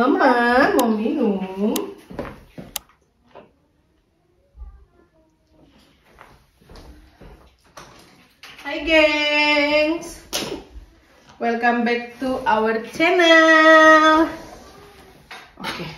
Mama mau minum. Hai gengs, welcome back to our channel. Oke.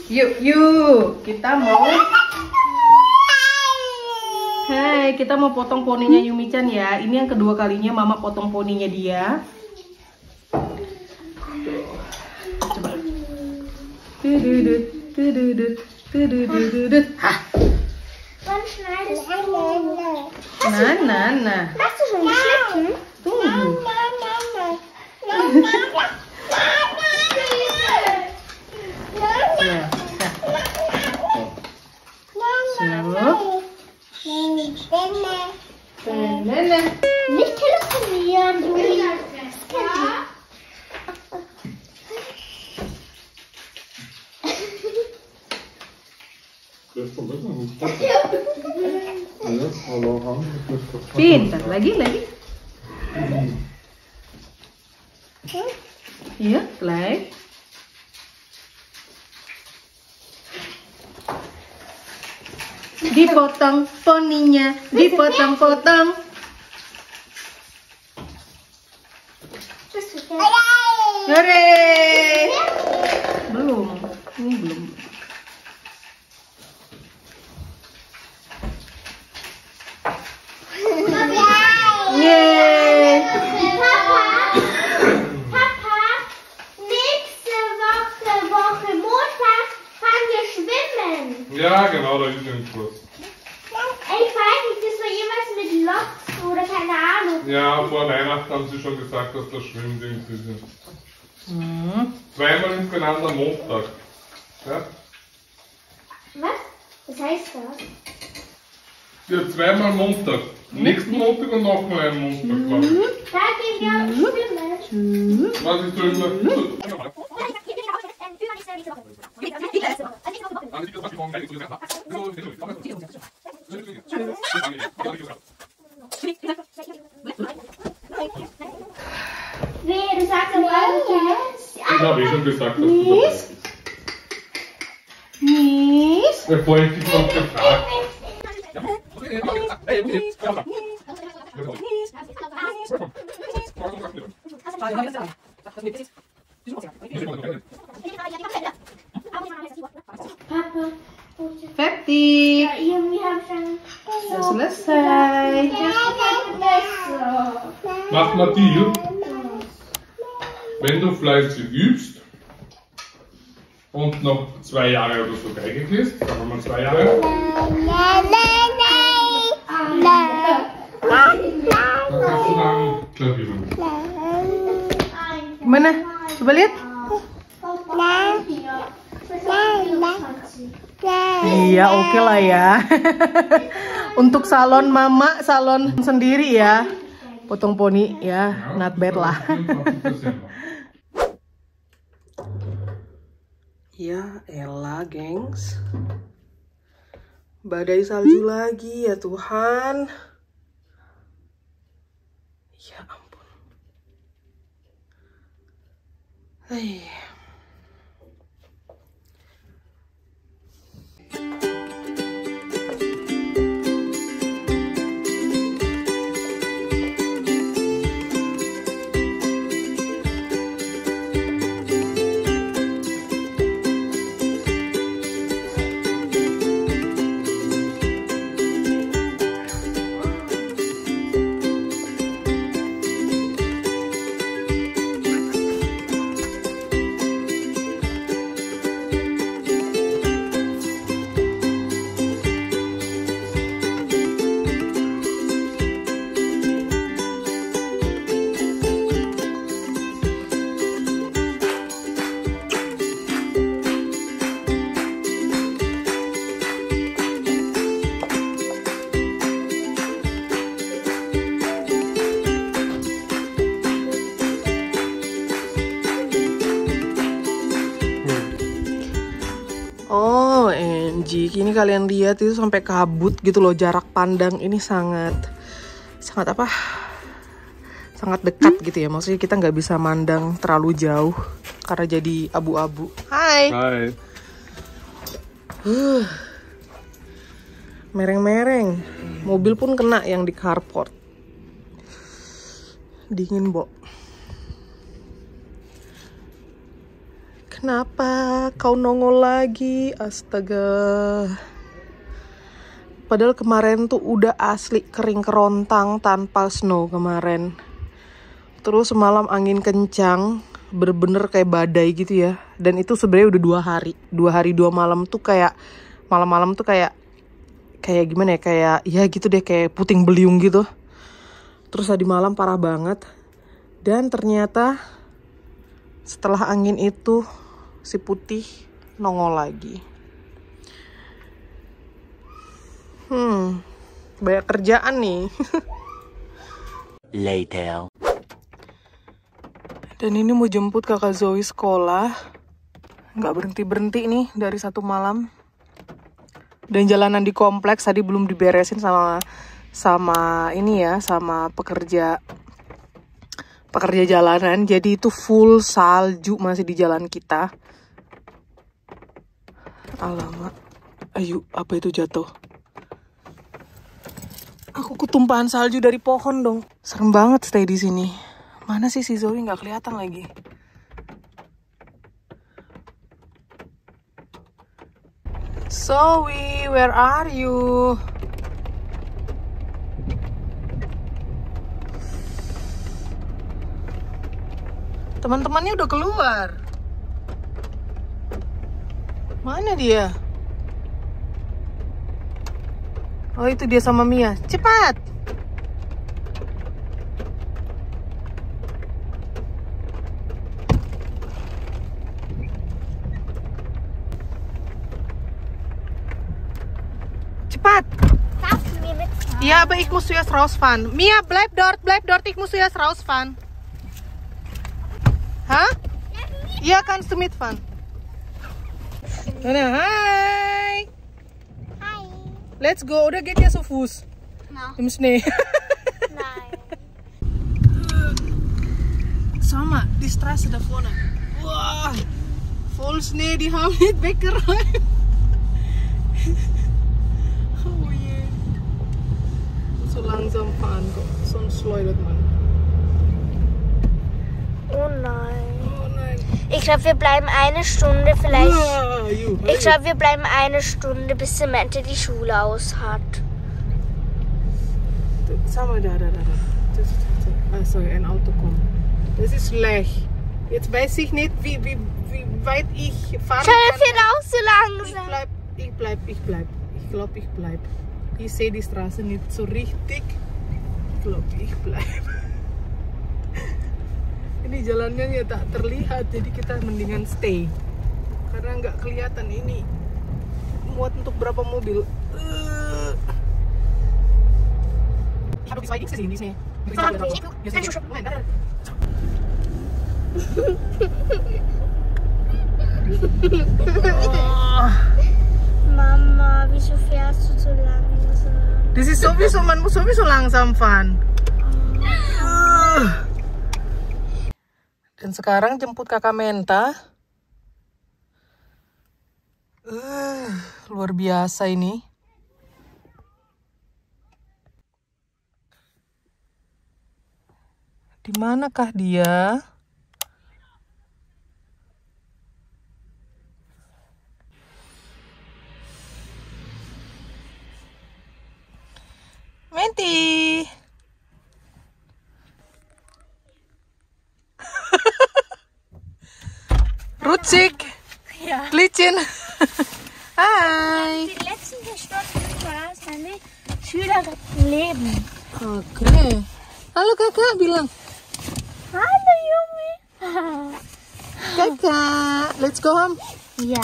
Yuk, kita mau kita mau potong poninya Yumi-chan ya. Ini yang kedua kalinya Mama potong poninya dia. Coba. Hah. Nah. Hast du schon geschnitten? Tunggu. Nicht telefonieren, Juli. Pintar, lagi. Iya, play. Dipotong poninya, dipotong-potong. Hore! Belum, ini belum. Yeay! Papa, nächste Woche Montag fahren wir schwimmen. Ja, genau, da ist ein Kurs. Ich weiß nicht, das war jemals mit Loks oder keine Ahnung. Ja, vor Weihnachten haben sie schon gesagt, dass das Schwimmding ist. Zweimal hintereinander Montag. Ja? Was? Was heißt das? Ja, zweimal Montag. Nächsten Montag und nochmal einen Montag, glaube ich. Da gehen wir schwimmen. Was ist so immer? Wehe, du sagst aber auch jetzt. Ich habe eh schon gesagt, dass du dabei bist. Nis. Bevor ich dich noch gefragt. Papa. Fertig. Ja, irgendwie habe ich dann Sudah selesai. Mach mal Deal. Wenn du fleißig übst und noch 2 Jahre oder so Geige gehst, sagen wir mal 2 Jahre, dann kannst du dann Klavier üben. Gimana? Coba lihat. Iya, oke lah ya. Untuk salon mama, salon sendiri ya. Potong poni ya, not bad lah. Ya elah gengs, badai salju lagi ya Tuhan. Ya ampun. Hei. OMG, ini kalian lihat itu sampai kabut gitu loh, jarak pandang ini sangat apa? sangat dekat gitu ya. Maksudnya kita nggak bisa mandang terlalu jauh karena jadi abu-abu. Hai. Hai. Mereng-mereng. Mobil pun kena yang di carport. Dingin, Bo. Kenapa kau nongol lagi? Astaga. Padahal kemarin tuh udah asli kering kerontang tanpa snow kemarin. Terus semalam angin kencang, bener-bener kayak badai gitu ya. Dan itu sebenarnya udah 2 hari. 2 hari 2 malam tuh kayak malam-malam tuh kayak gimana ya? Kayak ya gitu deh, kayak puting beliung gitu. Terus tadi malam parah banget. Dan ternyata setelah angin itu si putih nongol lagi. Banyak kerjaan nih. Later. Dan ini mau jemput kakak Zoe sekolah. Nggak berhenti-berhenti nih dari 1 malam. Dan jalanan di kompleks tadi belum diberesin sama ini ya, sama pekerja jalanan. Jadi itu full salju masih di jalan kita. Alamak. Ayo, apa itu jatuh? Aku ketumpahan salju dari pohon dong. Serem banget stay di sini. Mana sih si Zoe, nggak kelihatan lagi. Zoe, where are you? Teman-temannya udah keluar. Mana dia? Oh, itu dia sama Mia. Cepat! Cepat! Ja, aber ich muss zuerst rausfahren. Mia, bleib dort, ich muss zuerst rausfahren. Hah? Ja, kannst du mitfahren. Hi! Hi. Let's go, oder geht ihr zu Fuß? No. Im Schnee. Nein. Schau mal, die Straße da vorne. Wow, voll Schnee, die haben nicht weggeräumt. Oh je. So langsam fahren, sonst schleudert man. Oh nein. Oh nein. Ich glaube, wir bleiben 1 Stunde vielleicht. Ah, Ich glaube, wir bleiben 1 Stunde, bis Samantha die Schule aus hat. Schau mal da. Sorry, ein Auto kommt. Das ist schlecht. Jetzt weiß ich nicht, wie weit ich fahren Schau, kann. er fährt auch so langsam. Ich bleib. Ich glaube, ich bleib. Ich sehe die Straße nicht so richtig. Ich glaube, ich bleib. Ini jalannya ya tak terlihat, jadi kita mendingan stay. Karena nggak kelihatan ini muat untuk berapa mobil. Habe ich 2 X gesehen, die Schnee. Mama, wieso fährst du so langsam? Das ist sowieso, man muss sowieso langsam fahren. Dan sekarang jemput kakak Menta. Luar biasa ini. Di manakah dia? Menti. Rutschig. Ja. Glitschen. Hi. Die letzten 4 Stunden war es meine Schülerinnenleben. Oke. Halo kakak bilang. Hallo Junge. Kakak, let's go home. Ja.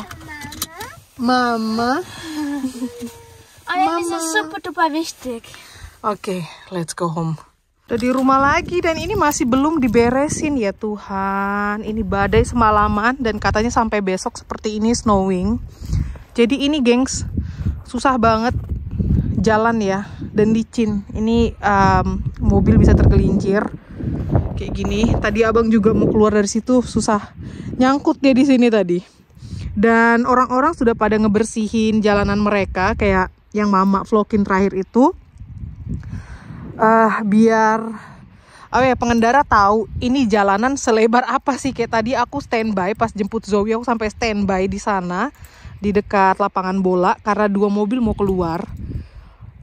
Mama. Oh ja, das ist super duper wichtig. Oke, let's go home. Udah di rumah lagi dan ini masih belum diberesin ya Tuhan. Ini badai semalaman dan katanya sampai besok seperti ini snowing. Jadi ini gengs, susah banget jalan ya dan licin. Ini mobil bisa tergelincir. Kayak gini. Tadi abang juga mau keluar dari situ, susah. Nyangkut dia di sini tadi. Dan orang-orang sudah pada ngebersihin jalanan mereka, kayak yang mama vlogin terakhir itu. Biar pengendara tahu ini jalanan selebar apa sih. Kayak tadi aku standby pas jemput Zoe, aku sampai standby di sana di dekat lapangan bola karena 2 mobil mau keluar.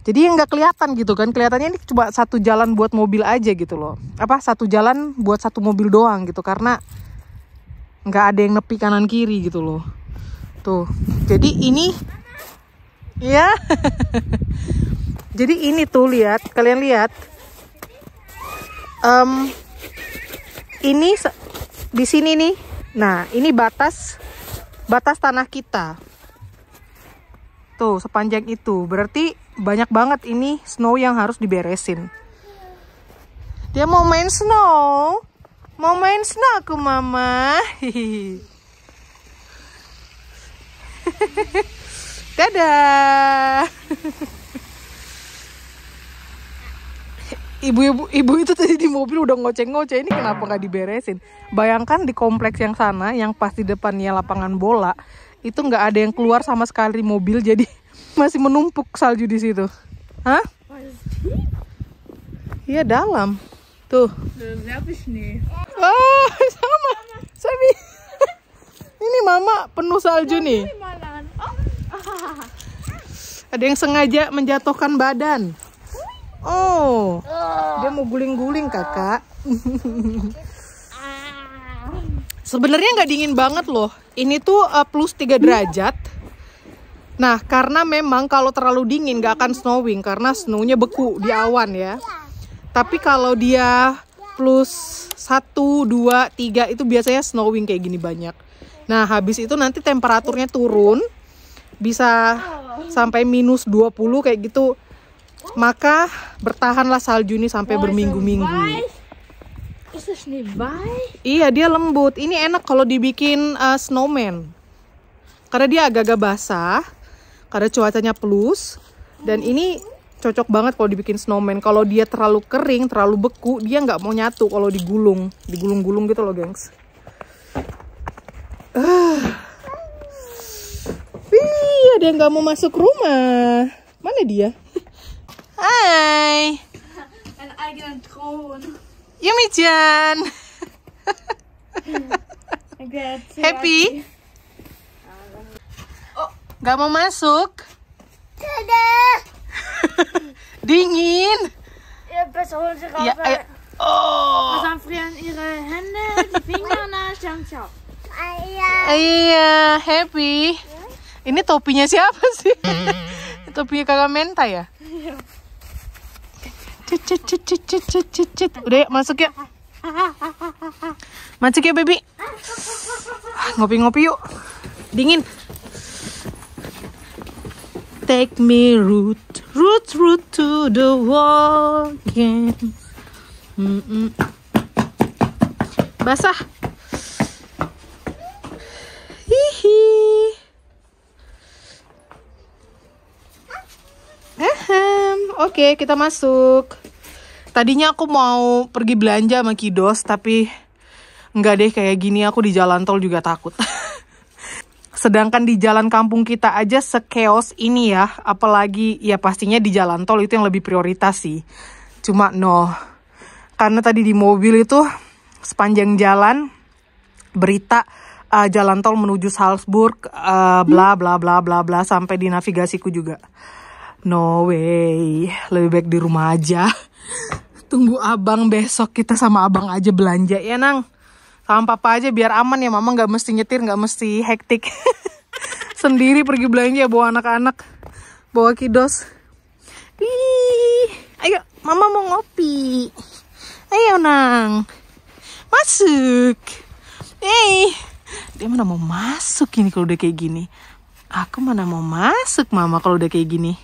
Jadi nggak kelihatan gitu kan, kelihatannya ini cuma satu jalan buat mobil aja gitu loh. Satu jalan buat satu mobil doang gitu, karena nggak ada yang nepi kanan kiri gitu loh. Tuh, jadi ini ya. Jadi ini tuh lihat, kalian lihat. Ini di sini nih. Nah, ini batas tanah kita. Tuh, sepanjang itu. Berarti banyak banget ini snow yang harus diberesin. Dia mau main snow. Mau main snow aku, Mama. Dadah. Ibu itu tadi di mobil udah ngoceh-ngoceh, ini kenapa nggak diberesin? Bayangkan di kompleks yang sana, yang pas di depannya lapangan bola, itu nggak ada yang keluar sama sekali mobil, jadi masih menumpuk salju di situ. Hah? Iya, dalam. Tuh. Oh, sama. Sabi. Ini Mama penuh salju nih. Ada yang sengaja menjatuhkan badan. Oh, dia mau guling-guling, Kakak. Sebenarnya nggak dingin banget loh. Ini tuh plus 3 derajat. Nah, karena memang kalau terlalu dingin nggak akan snowing, karena snownya beku di awan ya. Tapi kalau dia plus 1, 2, 3 itu biasanya snowing kayak gini banyak. Nah, habis itu nanti temperaturnya turun, bisa sampai minus 20 kayak gitu. Maka bertahanlah salju ini sampai berminggu-minggu. Iya, dia lembut. Ini enak kalau dibikin snowman. Karena dia agak-agak basah, karena cuacanya plus. Dan ini cocok banget kalau dibikin snowman. Kalau dia terlalu kering, terlalu beku, dia nggak mau nyatu kalau digulung. Digulung-gulung gitu loh, gengs. Wih, ada yang nggak mau masuk rumah. Mana dia? Hai. Een eigen troon. Yumi-chan. Happy? Oh, gak mau masuk? Dingin. Ja, best wel zich Ja, oh. Dan vrienden ihre Hände, die Finger naar Xiao. Iya, Happy. Ini topinya siapa sih? Topinya Kakak Menta ya? Cit. Udah yuk, masuk yuk. Masuk ya, baby. Ngopi-ngopi yuk. Dingin. Take me root to the wall again. Basah. Hihi. Oke, kita masuk. Tadinya aku mau pergi belanja sama Kidos, tapi enggak deh, kayak gini aku di jalan tol juga takut. Sedangkan di jalan kampung kita aja sekeos ini ya, apalagi ya pastinya di jalan tol itu yang lebih prioritas sih. Cuma karena tadi di mobil itu sepanjang jalan berita jalan tol menuju Salzburg, bla bla bla bla bla, sampai di navigasiku juga. No way, lebih baik di rumah aja. Tunggu abang besok, kita sama abang aja belanja ya, Nang. Sama papa aja biar aman ya, mama nggak mesti nyetir, nggak mesti hektik. Sendiri pergi belanja bawa anak-anak, bawa Kidos. Ayo, mama mau ngopi. Ayo, Nang, masuk. Dia mana mau masuk ini kalau udah kayak gini. Aku mana mau masuk, mama, kalau udah kayak gini.